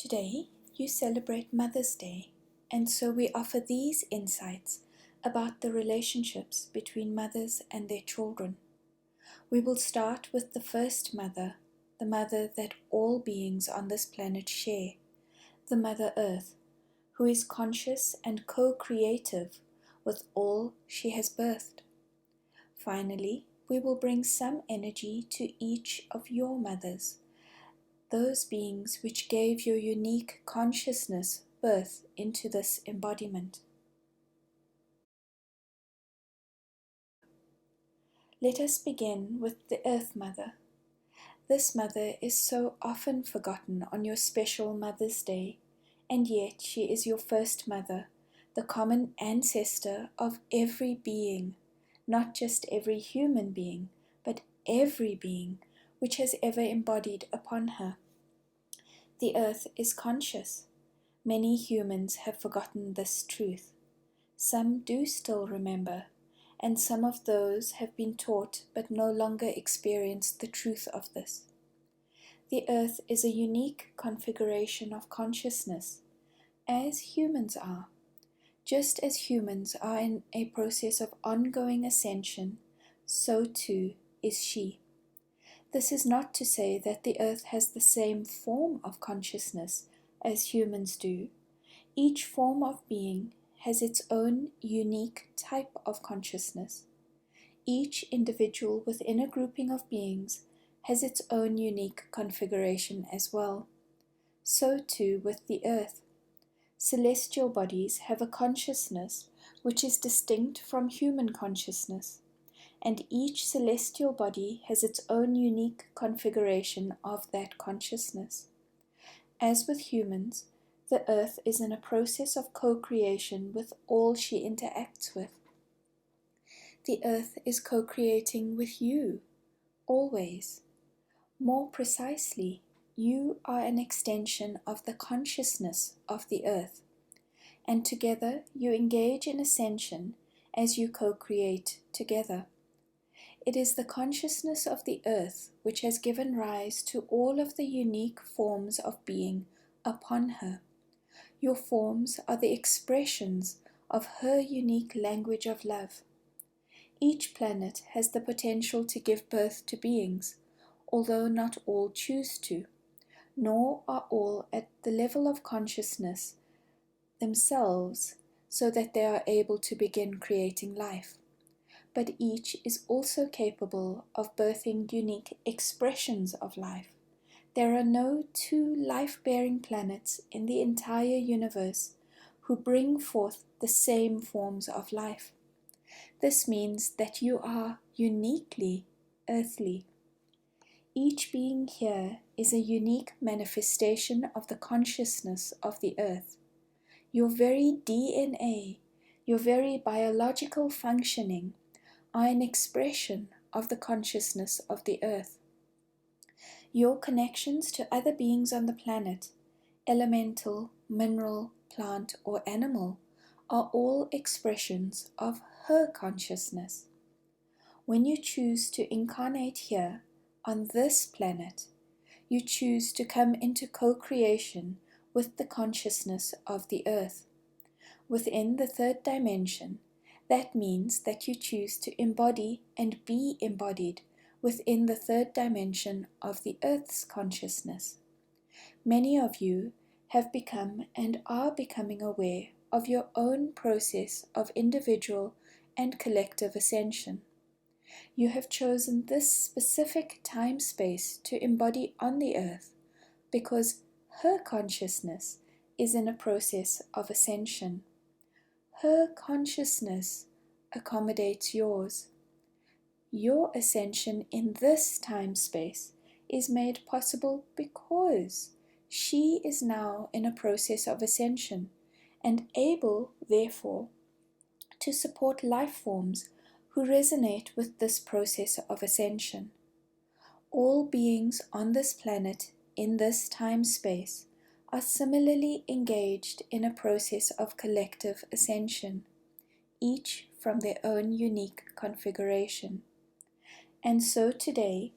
Today, you celebrate Mother's Day, and so we offer these insights about the relationships between mothers and their children. We will start with the first mother, the mother that all beings on this planet share, the Mother Earth, who is conscious and co-creative with all she has birthed. Finally, we will bring some energy to each of your mothers, those beings which gave your unique consciousness birth into this embodiment. Let us begin with the Earth Mother. This mother is so often forgotten on your special Mother's Day, and yet she is your first mother, the common ancestor of every being, not just every human being, but every being which has ever embodied upon her. The earth is conscious. Many humans have forgotten this truth. Some do still remember, and some of those have been taught but no longer experience the truth of this. The earth is a unique configuration of consciousness, as humans are. Just as humans are in a process of ongoing ascension, so too is she. This is not to say that the earth has the same form of consciousness as humans do. Each form of being has its own unique type of consciousness. Each individual within a grouping of beings has its own unique configuration as well. So too with the earth. Celestial bodies have a consciousness which is distinct from human consciousness, and each celestial body has its own unique configuration of that consciousness. As with humans, the earth is in a process of co-creation with all she interacts with. The earth is co-creating with you, always. More precisely, you are an extension of the consciousness of the earth, and together you engage in ascension as you co-create together. It is the consciousness of the earth which has given rise to all of the unique forms of being upon her. Your forms are the expressions of her unique language of love. Each planet has the potential to give birth to beings, although not all choose to, nor are all at the level of consciousness themselves so that they are able to begin creating life. But each is also capable of birthing unique expressions of life. There are no two life-bearing planets in the entire universe who bring forth the same forms of life. This means that you are uniquely earthly. Each being here is a unique manifestation of the consciousness of the earth. Your very DNA, your very biological functioning, are an expression of the consciousness of the earth. Your connections to other beings on the planet, elemental, mineral, plant, or animal, are all expressions of her consciousness. When you choose to incarnate here, on this planet, you choose to come into co-creation with the consciousness of the earth. Within the third dimension, that means that you choose to embody and be embodied within the third dimension of the earth's consciousness. Many of you have become and are becoming aware of your own process of individual and collective ascension. You have chosen this specific time-space to embody on the earth because her consciousness is in a process of ascension. Her consciousness accommodates yours. Your ascension in this time-space is made possible because she is now in a process of ascension and able, therefore, to support life forms who resonate with this process of ascension. All beings on this planet in this time-space are similarly engaged in a process of collective ascension, each from their own unique configuration. And so today,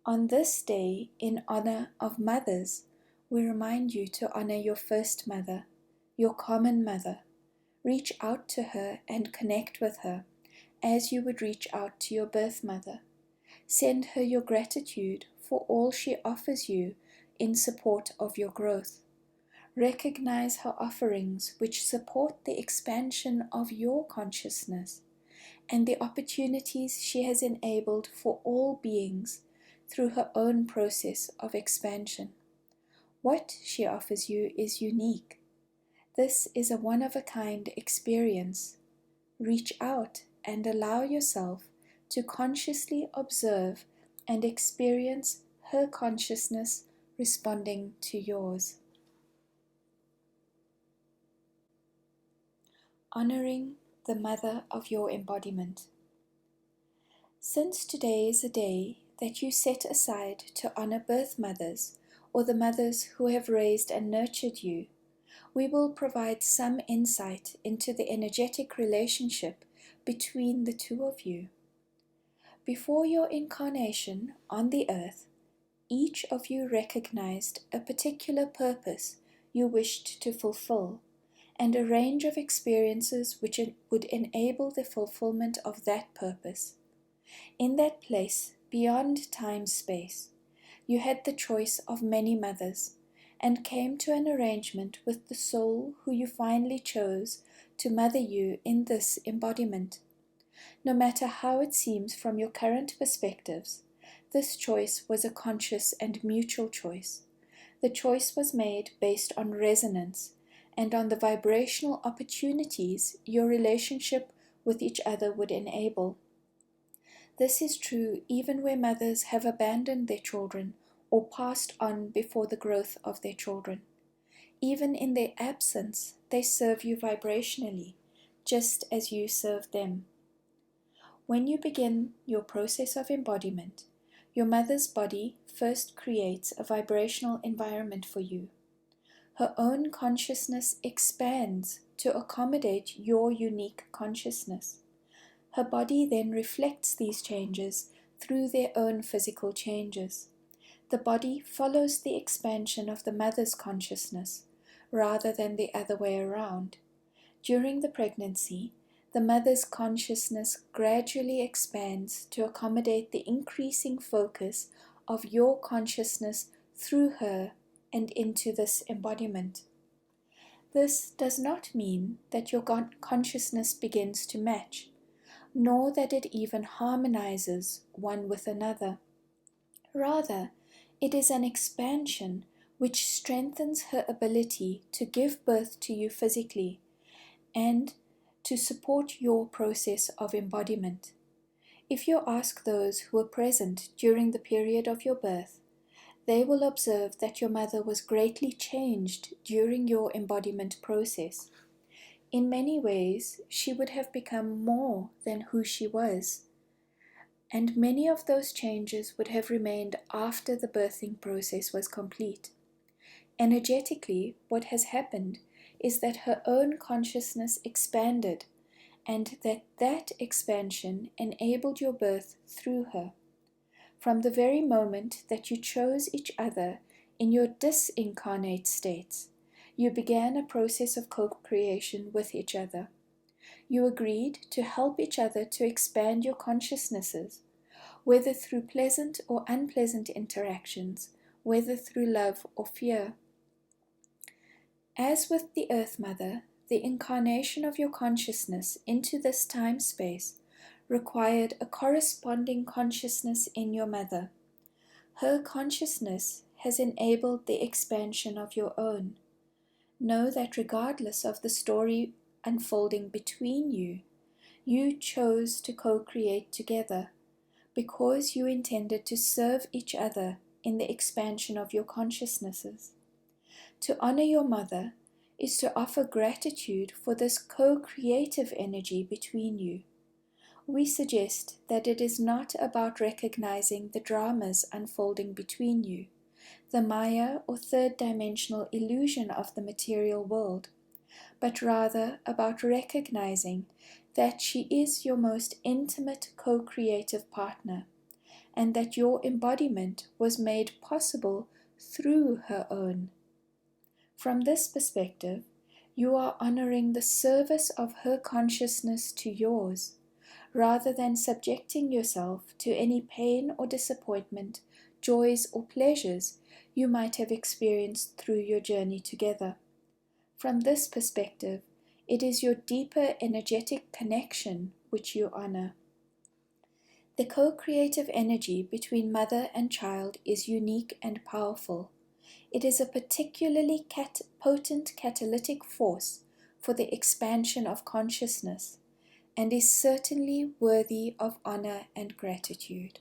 on this day in honor of mothers, we remind you to honor your first mother, your common mother. Reach out to her and connect with her as you would reach out to your birth mother. Send her your gratitude for all she offers you in support of your growth. Recognize her offerings which support the expansion of your consciousness and the opportunities she has enabled for all beings through her own process of expansion. What she offers you is unique. This is a one-of-a-kind experience. Reach out and allow yourself to consciously observe and experience her consciousness responding to yours. Honoring the mother of your embodiment. Since today is a day that you set aside to honor birth mothers or the mothers who have raised and nurtured you, we will provide some insight into the energetic relationship between the two of you. Before your incarnation on the earth, each of you recognized a particular purpose you wished to fulfill, and a range of experiences which would enable the fulfillment of that purpose. In that place, beyond time-space, you had the choice of many mothers, and came to an arrangement with the soul who you finally chose to mother you in this embodiment. No matter how it seems from your current perspectives, this choice was a conscious and mutual choice. The choice was made based on resonance and on the vibrational opportunities your relationship with each other would enable. This is true even where mothers have abandoned their children or passed on before the growth of their children. Even in their absence, they serve you vibrationally, just as you serve them. When you begin your process of embodiment, your mother's body first creates a vibrational environment for you. Her own consciousness expands to accommodate your unique consciousness. Her body then reflects these changes through their own physical changes. The body follows the expansion of the mother's consciousness, rather than the other way around. During the pregnancy, the mother's consciousness gradually expands to accommodate the increasing focus of your consciousness through her and into this embodiment. This does not mean that your consciousness begins to match, nor that it even harmonizes one with another. Rather, it is an expansion which strengthens her ability to give birth to you physically and to support your process of embodiment. If you ask those who were present during the period of your birth, they will observe that your mother was greatly changed during your embodiment process. In many ways, she would have become more than who she was, and many of those changes would have remained after the birthing process was complete. Energetically, what has happened is that her own consciousness expanded, and that expansion enabled your birth through her. From the very moment that you chose each other in your disincarnate states, you began a process of co-creation with each other. You agreed to help each other to expand your consciousnesses, whether through pleasant or unpleasant interactions, whether through love or fear. As with the Earth Mother, the incarnation of your consciousness into this time-space required a corresponding consciousness in your mother. Her consciousness has enabled the expansion of your own. Know that regardless of the story unfolding between you, you chose to co-create together because you intended to serve each other in the expansion of your consciousnesses. To honor your mother is to offer gratitude for this co-creative energy between you. We suggest that it is not about recognizing the dramas unfolding between you, the Maya or third-dimensional illusion of the material world, but rather about recognizing that she is your most intimate co-creative partner, and that your embodiment was made possible through her own From this perspective, you are honoring the service of her consciousness to yours, rather than subjecting yourself to any pain or disappointment, joys or pleasures you might have experienced through your journey together. From this perspective, it is your deeper energetic connection which you honor. The co-creative energy between mother and child is unique and powerful. It is a particularly potent catalytic force for the expansion of consciousness, and is certainly worthy of honor and gratitude.